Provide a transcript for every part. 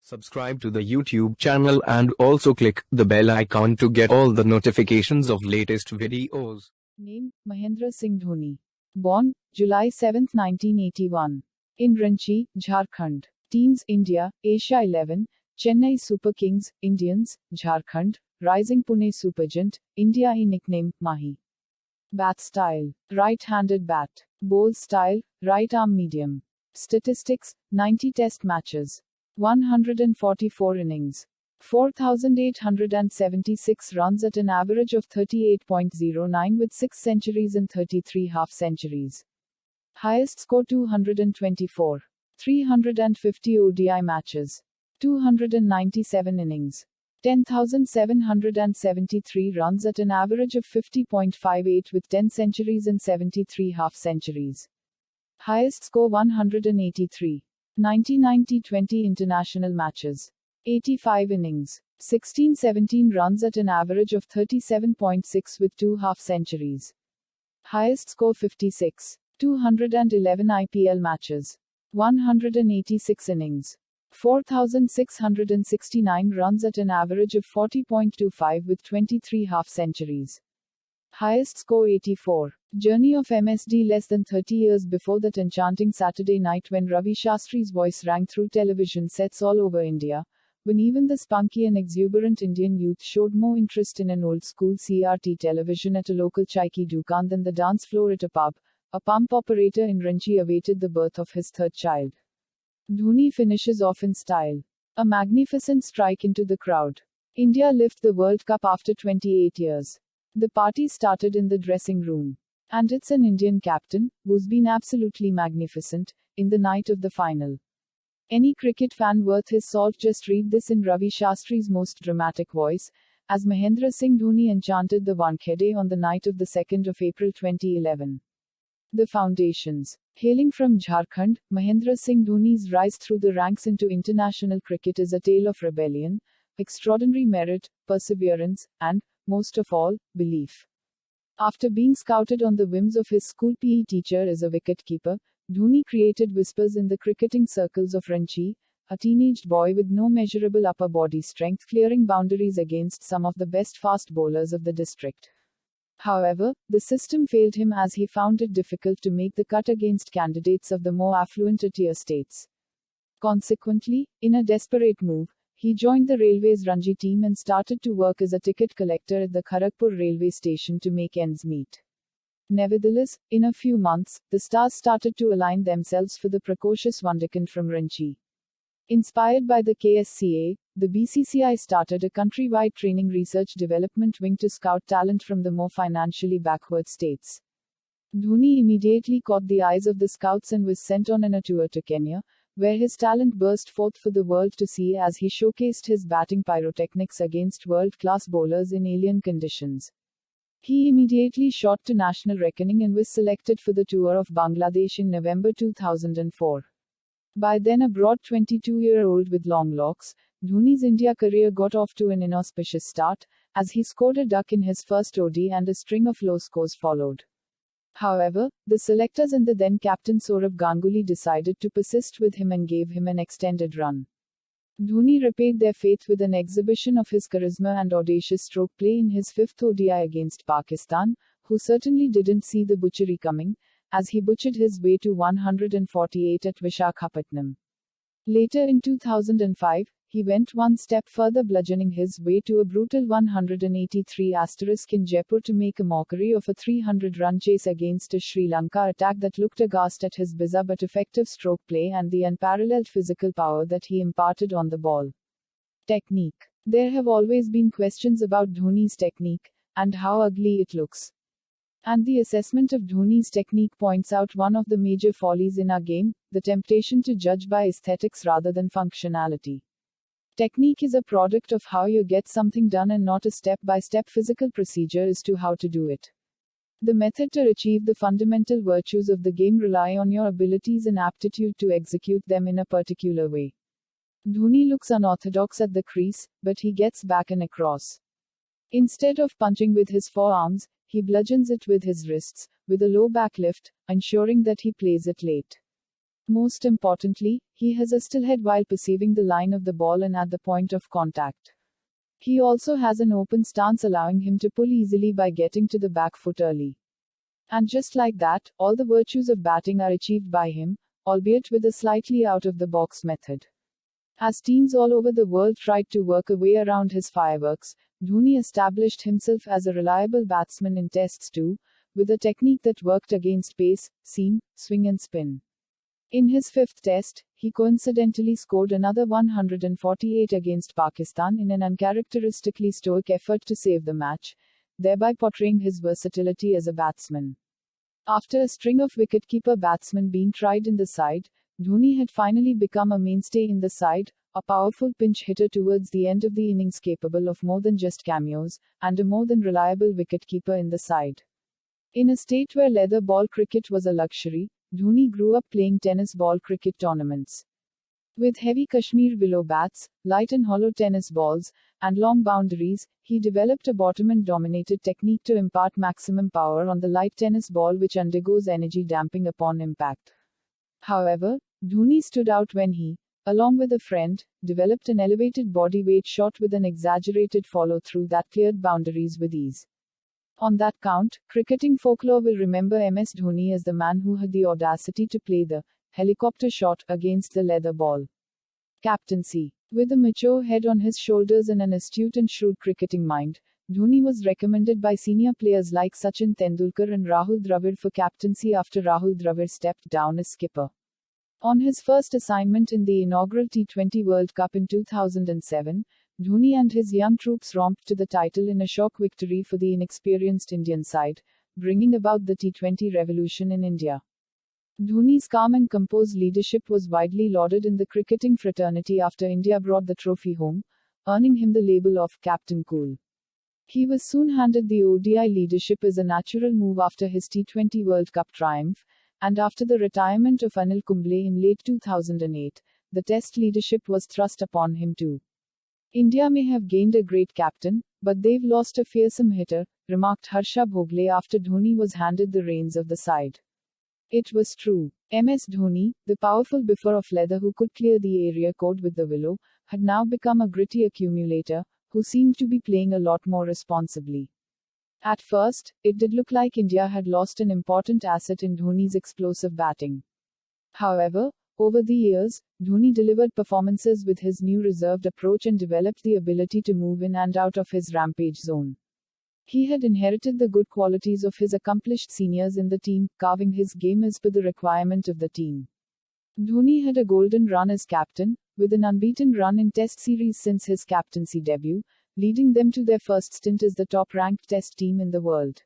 Subscribe to the YouTube channel and also click the bell icon to get all the notifications of latest videos. Name: Mahendra Singh Dhoni. Born July 7, 1981. In Ranchi, Jharkhand. Teams: India, Asia 11, Chennai Super Kings, Indians, Jharkhand, Rising Pune Supergiant, India. Nickname: Mahi. Bat style: right-handed bat. Bowl style: right arm medium. Statistics: 90 test matches, 144 innings, 4,876 runs at an average of 38.09 with 6 centuries and 33 half-centuries. Highest score 224. 350 ODI matches. 297 innings. 10,773 runs at an average of 50.58 with 10 centuries and 73 half-centuries. Highest score 183. 99 T20 international matches. 85 innings. 1617 runs at an average of 37.6 with 2 half-centuries. Highest score 56. 211 IPL matches. 186 innings. 4,669 runs at an average of 40.25 with 23 half-centuries. Highest score 84. Journey of MSD. Less than 30 years before that enchanting Saturday night when Ravi Shastri's voice rang through television sets all over India, when even the spunky and exuberant Indian youth showed more interest in an old-school CRT television at a local chai ki dukaan than the dance floor at a pub, a pump operator in Ranchi awaited the birth of his third child. Dhoni finishes off in style. A magnificent strike into the crowd. India lift the World Cup after 28 years. The party started in the dressing room. And it's an Indian captain, who's been absolutely magnificent, in the night of the final. Any cricket fan worth his salt just read this in Ravi Shastri's most dramatic voice, as Mahendra Singh Dhoni enchanted the Wankhede on the night of the 2nd of April 2011. The foundations. Hailing from Jharkhand, Mahendra Singh Dhoni's rise through the ranks into international cricket is a tale of rebellion, extraordinary merit, perseverance, and, most of all, belief. After being scouted on the whims of his school PE teacher as a wicketkeeper, Dhoni created whispers in the cricketing circles of Ranchi, a teenaged boy with no measurable upper body strength clearing boundaries against some of the best fast bowlers of the district. However, the system failed him as he found it difficult to make the cut against candidates of the more affluent tier states. Consequently, in a desperate move, he joined the Railways Ranji team and started to work as a ticket collector at the Kharagpur railway station to make ends meet. Nevertheless, in a few months, the stars started to align themselves for the precocious wunderkind from Ranchi. Inspired by the KSCA, the BCCI started a countrywide training research development wing to scout talent from the more financially backward states. Dhoni immediately caught the eyes of the scouts and was sent on a tour to Kenya, where his talent burst forth for the world to see as he showcased his batting pyrotechnics against world-class bowlers in alien conditions. He immediately shot to national reckoning and was selected for the tour of Bangladesh in November 2004. By then a broad 22-year-old with long locks, Dhoni's India career got off to an inauspicious start, as he scored a duck in his first OD and a string of low scores followed. However, the selectors and the then captain Sourav Ganguly decided to persist with him and gave him an extended run. Dhoni repaid their faith with an exhibition of his charisma and audacious stroke play in his fifth ODI against Pakistan, who certainly didn't see the butchery coming, as he butchered his way to 148 at Visakhapatnam. Later in 2005, he went one step further, bludgeoning his way to a brutal 183 in Jaipur to make a mockery of a 300-run chase against a Sri Lanka attack that looked aghast at his bizarre but effective stroke play and the unparalleled physical power that he imparted on the ball. Technique. There have always been questions about Dhoni's technique, and how ugly it looks. And the assessment of Dhoni's technique points out one of the major follies in our game, the temptation to judge by aesthetics rather than functionality. Technique is a product of how you get something done and not a step-by-step physical procedure as to how to do it. The method to achieve the fundamental virtues of the game rely on your abilities and aptitude to execute them in a particular way. Dhoni looks unorthodox at the crease, but he gets back and across. Instead of punching with his forearms, he bludgeons it with his wrists, with a low back lift, ensuring that he plays it late. Most importantly, he has a still head while perceiving the line of the ball and at the point of contact. He also has an open stance allowing him to pull easily by getting to the back foot early. And just like that, all the virtues of batting are achieved by him, albeit with a slightly out-of-the-box method. As teams all over the world tried to work a way around his fireworks, Dhoni established himself as a reliable batsman in tests too, with a technique that worked against pace, seam, swing and spin. In his fifth test, he coincidentally scored another 148 against Pakistan in an uncharacteristically stoic effort to save the match, thereby portraying his versatility as a batsman. After a string of wicketkeeper batsmen being tried in the side, Dhoni had finally become a mainstay in the side, a powerful pinch hitter towards the end of the innings capable of more than just cameos, and a more than reliable wicketkeeper in the side. In a state where leather ball cricket was a luxury, Dhoni grew up playing tennis ball cricket tournaments. With heavy Kashmir willow bats, light and hollow tennis balls, and long boundaries, he developed a bottom-and-dominated technique to impart maximum power on the light tennis ball which undergoes energy damping upon impact. However, Dhoni stood out when he, along with a friend, developed an elevated bodyweight shot with an exaggerated follow-through that cleared boundaries with ease. On that count, cricketing folklore will remember MS Dhoni as the man who had the audacity to play the helicopter shot against the leather ball. Captaincy. With a mature head on his shoulders and an astute and shrewd cricketing mind, Dhoni was recommended by senior players like Sachin Tendulkar and Rahul Dravid for captaincy after Rahul Dravid stepped down as skipper. On his first assignment in the inaugural T20 World Cup in 2007, Dhoni and his young troops romped to the title in a shock victory for the inexperienced Indian side, bringing about the T20 revolution in India. Dhoni's calm and composed leadership was widely lauded in the cricketing fraternity after India brought the trophy home, earning him the label of Captain Cool. He was soon handed the ODI leadership as a natural move after his T20 World Cup triumph, and after the retirement of Anil Kumble in late 2008, the Test leadership was thrust upon him too. India may have gained a great captain, but they've lost a fearsome hitter, remarked Harsha Bhogle after Dhoni was handed the reins of the side. It was true. MS Dhoni, the powerful biffer of leather who could clear the area code with the willow, had now become a gritty accumulator, who seemed to be playing a lot more responsibly. At first, it did look like India had lost an important asset in Dhoni's explosive batting. However, over the years, Dhoni delivered performances with his new reserved approach and developed the ability to move in and out of his rampage zone. He had inherited the good qualities of his accomplished seniors in the team, carving his game as per the requirement of the team. Dhoni had a golden run as captain, with an unbeaten run in Test series since his captaincy debut, leading them to their first stint as the top-ranked Test team in the world.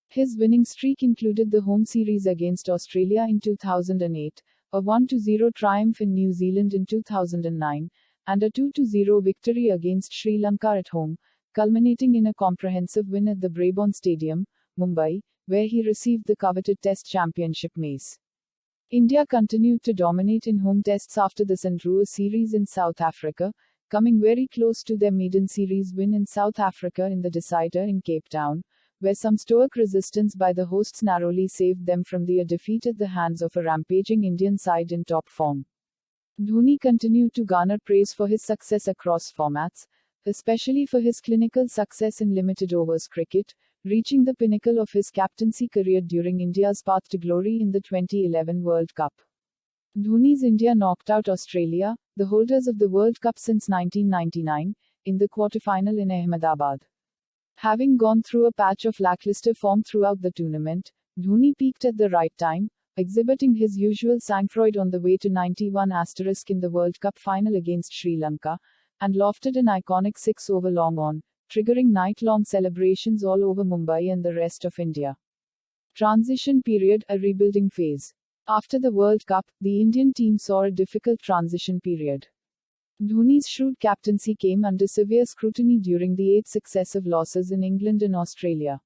His winning streak included the home series against Australia in 2008, a 1-0 triumph in New Zealand in 2009, and a 2-0 victory against Sri Lanka at home, culminating in a comprehensive win at the Brabourne Stadium, Mumbai, where he received the coveted Test Championship mace. India continued to dominate in home tests after this and drew a series in South Africa, coming very close to their maiden series win in South Africa in the decider in Cape Town, where some stoic resistance by the hosts narrowly saved them from a defeat at the hands of a rampaging Indian side in top form. Dhoni continued to garner praise for his success across formats, especially for his clinical success in limited overs cricket, reaching the pinnacle of his captaincy career during India's path to glory in the 2011 World Cup. Dhoni's India knocked out Australia, the holders of the World Cup since 1999, in the quarterfinal in Ahmedabad. Having gone through a patch of lackluster form throughout the tournament, Dhoni peaked at the right time, exhibiting his usual sang-froid on the way to 91 in the World Cup final against Sri Lanka, and lofted an iconic 6-over long on, triggering night-long celebrations all over Mumbai and the rest of India. Transition period, a rebuilding phase. After the World Cup, the Indian team saw a difficult transition period. Dhoni's shrewd captaincy came under severe scrutiny during the 8 successive losses in England and Australia.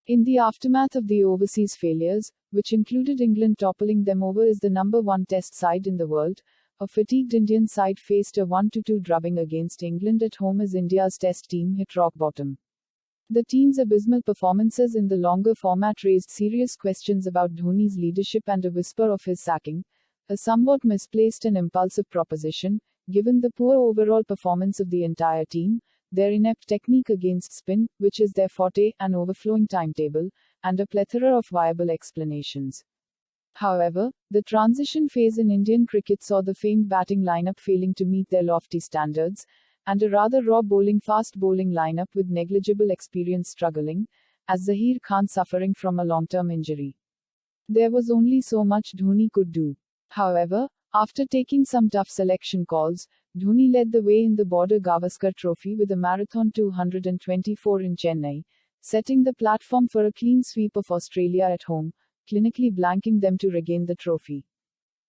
In the aftermath of the overseas failures, which included England toppling them over as the number 1 Test side in the world, a fatigued Indian side faced a 1-2 drubbing against England at home as India's Test team hit rock bottom. The team's abysmal performances in the longer format raised serious questions about Dhoni's leadership and a whisper of his sacking, a somewhat misplaced and impulsive proposition, given the poor overall performance of the entire team, their inept technique against spin, which is their forte, an overflowing timetable, and a plethora of viable explanations. However, the transition phase in Indian cricket saw the famed batting lineup failing to meet their lofty standards, and a rather raw fast bowling lineup with negligible experience struggling, as Zaheer Khan suffering from a long-term injury. There was only so much Dhoni could do. However, after taking some tough selection calls, Dhoni led the way in the Border Gavaskar Trophy with a marathon 224 in Chennai, setting the platform for a clean sweep of Australia at home, clinically blanking them to regain the trophy.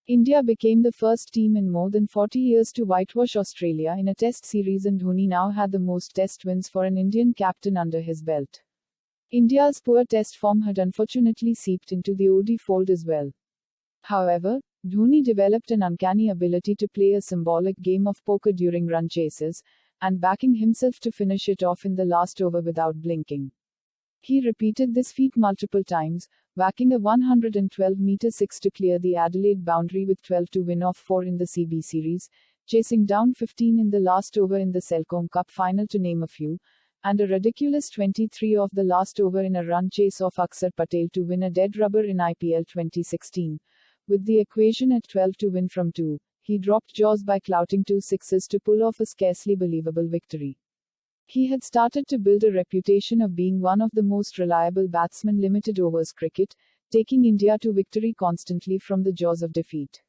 India became the first team in more than 40 years to whitewash Australia in a test series, and Dhoni now had the most test wins for an Indian captain under his belt. India's poor test form had unfortunately seeped into the ODI fold as well. However, Dhoni developed an uncanny ability to play a symbolic game of poker during run chases, and backing himself to finish it off in the last over without blinking. He repeated this feat multiple times, whacking a 112-meter six to clear the Adelaide boundary with 12 to win off 4 in the CB series, chasing down 15 in the last over in the Selcom Cup final to name a few, and a ridiculous 23 off the last over in a run chase off Akshar Patel to win a dead rubber in IPL 2016. With the equation at 12 to win from 2, he dropped jaws by clouting 2 sixes to pull off a scarcely believable victory. He had started to build a reputation of being one of the most reliable batsmen limited overs cricket, taking India to victory constantly from the jaws of defeat.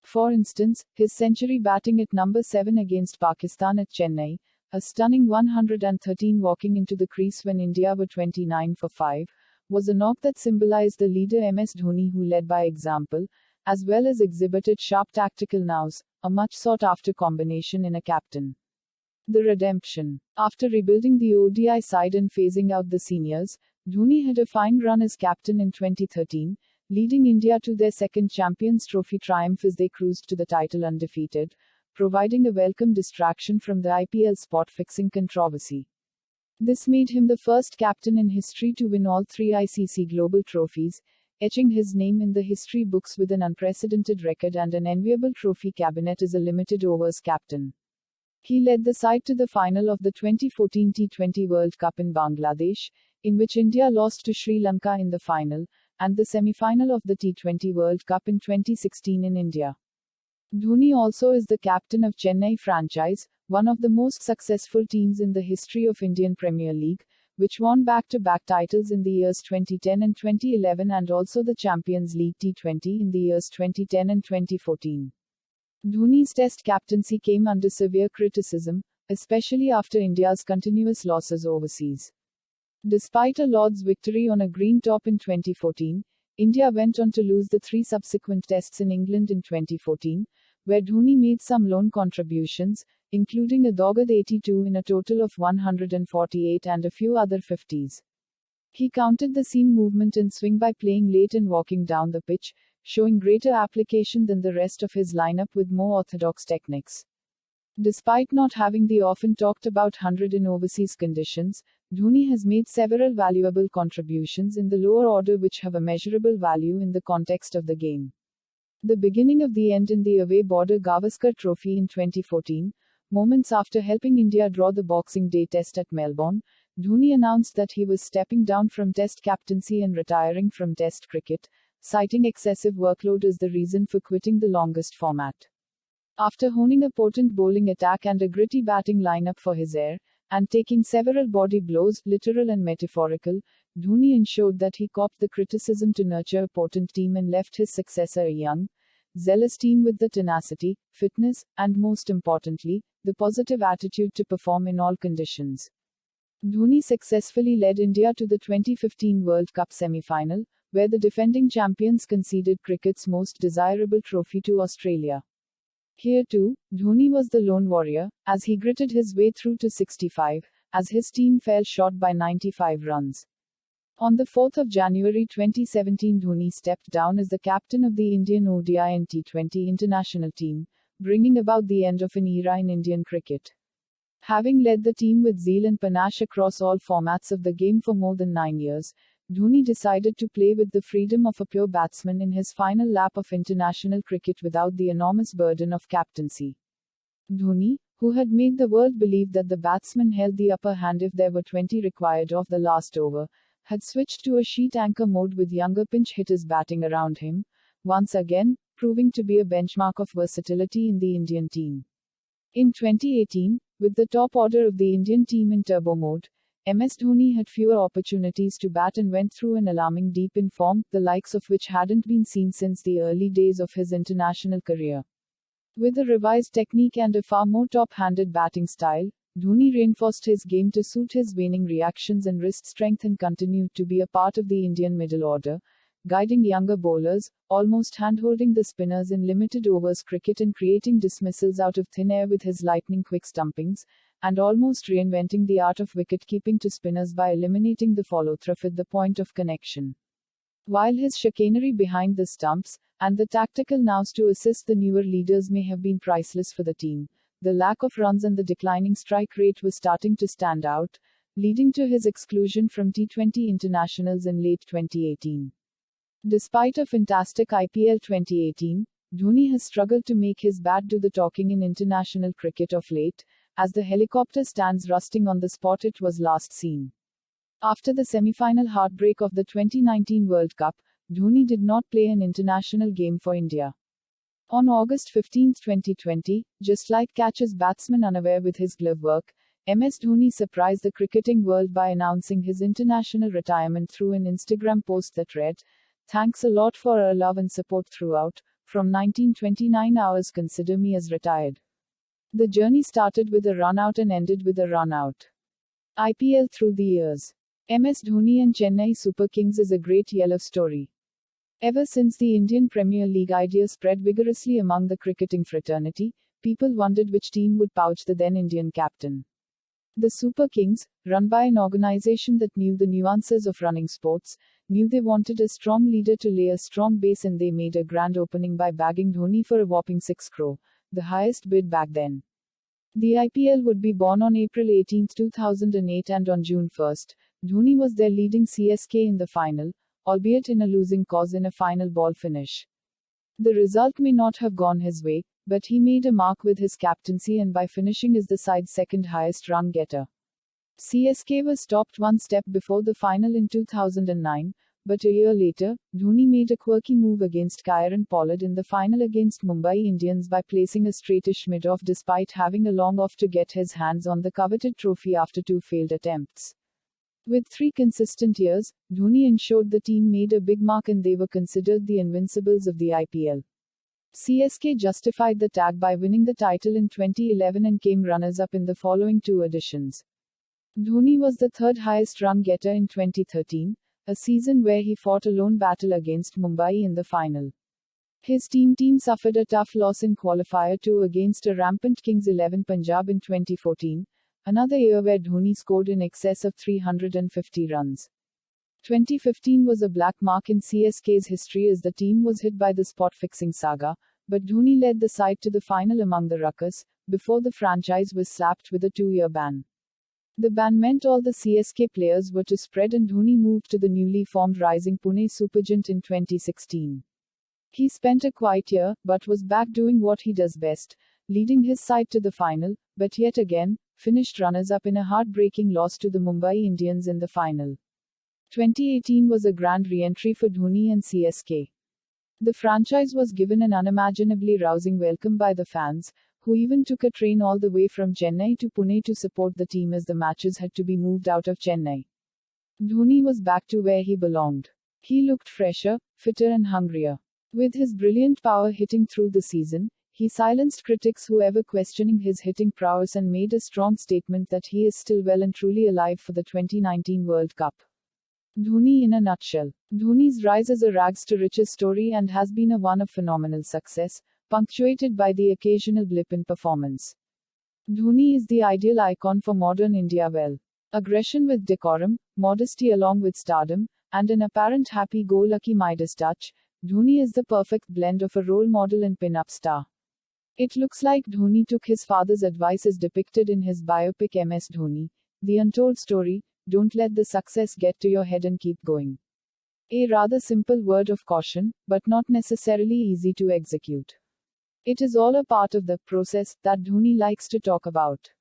For instance, his century batting at number 7 against Pakistan at Chennai, a stunning 113 walking into the crease when India were 29 for 5, was a knock that symbolized the leader MS Dhoni, who led by example, as well as exhibited sharp tactical nous, a much sought after combination in a captain. The redemption. After rebuilding the ODI side and phasing out the seniors, Dhoni had a fine run as captain in 2013, leading India to their second Champions Trophy triumph as they cruised to the title undefeated, providing a welcome distraction from the IPL spot-fixing controversy. This made him the first captain in history to win all 3 ICC global trophies, etching his name in the history books with an unprecedented record and an enviable trophy cabinet as a limited overs captain. He led the side to the final of the 2014 T20 World Cup in Bangladesh, in which India lost to Sri Lanka in the final, and the semi-final of the T20 World Cup in 2016 in India. Dhoni also is the captain of Chennai franchise, one of the most successful teams in the history of Indian Premier League, which won back-to-back titles in the years 2010 and 2011 and also the Champions League T20 in the years 2010 and 2014. Dhoni's test captaincy came under severe criticism, especially after India's continuous losses overseas. Despite a Lord's victory on a green top in 2014, India went on to lose the 3 subsequent tests in England in 2014, where Dhoni made some lone contributions, including a dogged 82 in a total of 148 and a few other 50s. He countered the seam movement and swing by playing late and walking down the pitch, showing greater application than the rest of his lineup with more orthodox techniques. Despite not having the often talked about 100 in overseas conditions, Dhoni has made several valuable contributions in the lower order which have a measurable value in the context of the game. The beginning of the end in the away Border Gavaskar Trophy in 2014, moments after helping India draw the Boxing Day Test at Melbourne, Dhoni announced that he was stepping down from Test captaincy and retiring from Test cricket, citing excessive workload as the reason for quitting the longest format. After honing a potent bowling attack and a gritty batting lineup for his heir, and taking several body blows, literal and metaphorical, Dhoni ensured that he copped the criticism to nurture a potent team and left his successor a young, zealous team with the tenacity, fitness, and most importantly, the positive attitude to perform in all conditions. Dhoni successfully led India to the 2015 World Cup semi-final, where the defending champions conceded cricket's most desirable trophy to Australia. Here too, Dhoni was the lone warrior, as he gritted his way through to 65, as his team fell short by 95 runs. On the 4th of January 2017, Dhoni stepped down as the captain of the Indian ODI and T20 international team, bringing about the end of an era in Indian cricket. Having led the team with zeal and panache across all formats of the game for more than 9 years, Dhoni decided to play with the freedom of a pure batsman in his final lap of international cricket without the enormous burden of captaincy. Dhoni, who had made the world believe that the batsman held the upper hand if there were 20 required of the last over, had switched to a sheet anchor mode with younger pinch hitters batting around him, once again, proving to be a benchmark of versatility in the Indian team. In 2018, with the top order of the Indian team in turbo mode, MS Dhoni had fewer opportunities to bat and went through an alarming deep in form, the likes of which hadn't been seen since the early days of his international career. With a revised technique and a far more top-handed batting style, Dhoni reinforced his game to suit his waning reactions and wrist strength and continued to be a part of the Indian middle order, guiding younger bowlers, almost hand-holding the spinners in limited overs cricket and creating dismissals out of thin air with his lightning-quick stumpings, and almost reinventing the art of wicket-keeping to spinners by eliminating the follow-through at the point of connection. While his chicanery behind the stumps, and the tactical nows to assist the newer leaders may have been priceless for the team, the lack of runs and the declining strike rate was starting to stand out, leading to his exclusion from T20 internationals in late 2018. Despite a fantastic IPL 2018, Dhoni has struggled to make his bat do the talking in international cricket of late, as the helicopter stands rusting on the spot it was last seen. After the semi-final heartbreak of the 2019 World Cup, Dhoni did not play an international game for India. On August 15, 2020, just like catches batsman unaware with his glove work, MS Dhoni surprised the cricketing world by announcing his international retirement through an Instagram post that read, "Thanks a lot for our love and support throughout. From 1929 hours consider me as retired." The journey started with a run-out and ended with a run-out. IPL through the years. MS Dhoni and Chennai Super Kings is a great yellow story. Ever since the Indian Premier League idea spread vigorously among the cricketing fraternity, people wondered which team would pouch the then Indian captain. The Super Kings, run by an organization that knew the nuances of running sports, knew they wanted a strong leader to lay a strong base, and they made a grand opening by bagging Dhoni for a whopping 6 crore, the highest bid back then. The IPL would be born on April 18, 2008, and on June 1, Dhoni was their leading CSK in the final, albeit in a losing cause in a final ball finish. The result may not have gone his way, but he made a mark with his captaincy and by finishing as the side's second highest run getter. CSK was stopped one step before the final in 2009, but a year later, Dhoni made a quirky move against Kieron Pollard in the final against Mumbai Indians by placing a straightish mid-off despite having a long off to get his hands on the coveted trophy after 2 failed attempts. With 3 consistent years, Dhoni ensured the team made a big mark and they were considered the invincibles of the IPL. CSK justified the tag by winning the title in 2011 and came runners-up in the following 2 editions. Dhoni was the 3rd highest run getter in 2013, a season where he fought a lone battle against Mumbai in the final. His team suffered a tough loss in qualifier 2 against a rampant Kings 11 Punjab in 2014, another year where Dhoni scored in excess of 350 runs. 2015 was a black mark in CSK's history as the team was hit by the spot-fixing saga, but Dhoni led the side to the final among the ruckus, before the franchise was slapped with a 2-year ban. The ban meant all the CSK players were to spread and Dhoni moved to the newly formed rising Pune Supergiant in 2016. He spent a quiet year, but was back doing what he does best, leading his side to the final, but yet again, finished runners-up in a heartbreaking loss to the Mumbai Indians in the final. 2018 was a grand re-entry for Dhoni and CSK. The franchise was given an unimaginably rousing welcome by the fans, who even took a train all the way from Chennai to Pune to support the team as the matches had to be moved out of Chennai. Dhoni was back to where he belonged. He looked fresher, fitter and hungrier. With his brilliant power hitting through the season, he silenced critics who were questioning his hitting prowess and made a strong statement that he is still well and truly alive for the 2019 World Cup. Dhoni in a nutshell. Dhoni's rise is a rags to riches story and has been a one of phenomenal success, punctuated by the occasional blip in performance. Dhoni is the ideal icon for modern India. Aggression with decorum, modesty along with stardom, and an apparent happy-go-lucky Midas touch, Dhoni is the perfect blend of a role model and pin-up star. It looks like Dhoni took his father's advice as depicted in his biopic MS Dhoni, The Untold Story. Don't let the success get to your head and keep going. A rather simple word of caution, but not necessarily easy to execute. It is all a part of the process that Dhoni likes to talk about.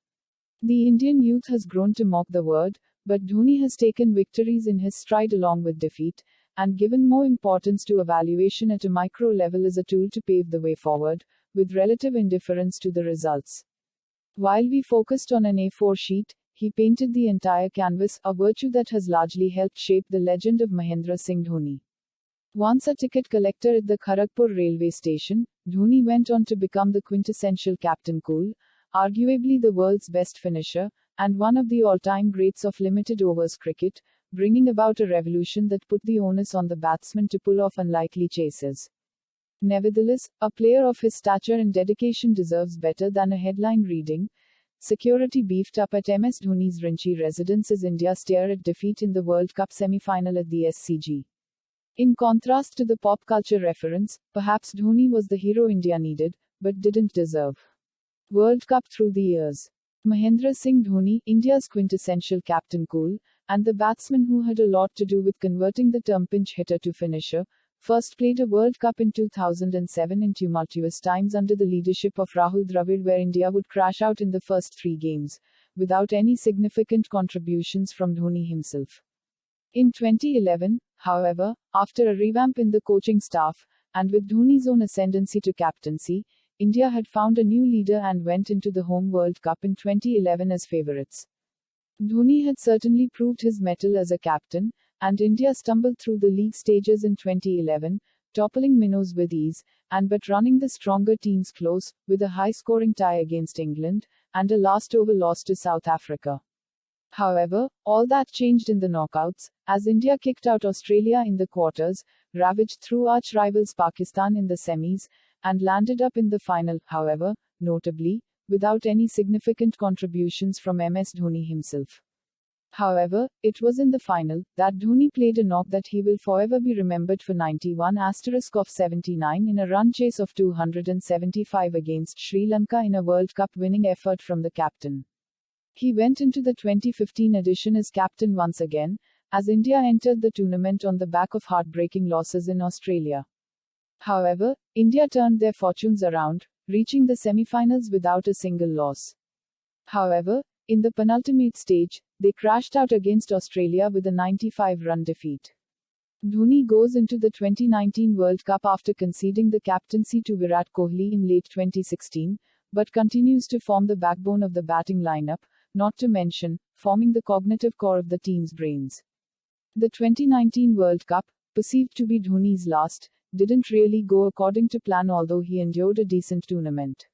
The Indian youth has grown to mock the word, but Dhoni has taken victories in his stride along with defeat, and given more importance to evaluation at a micro level as a tool to pave the way forward, with relative indifference to the results. While we focused on an A4 sheet, he painted the entire canvas, a virtue that has largely helped shape the legend of Mahendra Singh Dhoni. Once a ticket collector at the Kharagpur railway station, Dhoni went on to become the quintessential Captain Cool, arguably the world's best finisher, and one of the all-time greats of limited overs cricket, bringing about a revolution that put the onus on the batsman to pull off unlikely chases. Nevertheless, a player of his stature and dedication deserves better than a headline reading. Security beefed up at MS Dhoni's Ranchi residence as India stare at defeat in the World Cup semi-final at the SCG. In contrast to the pop culture reference, perhaps Dhoni was the hero India needed, but didn't deserve. World Cup through the years. Mahendra Singh Dhoni, India's quintessential Captain Cool, and the batsman who had a lot to do with converting the term pinch hitter to finisher, first played a World Cup in 2007 in tumultuous times under the leadership of Rahul Dravid, where India would crash out in the first 3 games, without any significant contributions from Dhoni himself. In 2011, however, after a revamp in the coaching staff, and with Dhoni's own ascendancy to captaincy, India had found a new leader and went into the home World Cup in 2011 as favourites. Dhoni had certainly proved his mettle as a captain, and India stumbled through the league stages in 2011, toppling minnows with ease, and but running the stronger teams close, with a high-scoring tie against England, and a last-over loss to South Africa. However, all that changed in the knockouts, as India kicked out Australia in the quarters, ravaged through arch-rivals Pakistan in the semis, and landed up in the final, however, notably, without any significant contributions from MS Dhoni himself. However, it was in the final that Dhoni played a knock that he will forever be remembered for. 91/79 in a run chase of 275 against Sri Lanka in a World Cup winning effort from the captain. He went into the 2015 edition as captain once again, as India entered the tournament on the back of heartbreaking losses in Australia. However, India turned their fortunes around, reaching the semi-finals without a single loss. However, in the penultimate stage, they crashed out against Australia with a 95-run defeat. Dhoni goes into the 2019 World Cup after conceding the captaincy to Virat Kohli in late 2016, but continues to form the backbone of the batting lineup, not to mention, forming the cognitive core of the team's brains. The 2019 World Cup, perceived to be Dhoni's last, didn't really go according to plan, although he endured a decent tournament.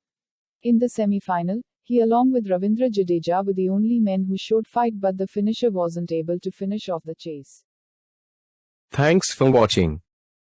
In the semi-final, he along with Ravindra Jadeja were the only men who showed fight, but the finisher wasn't able to finish off the chase. Thanks for watching.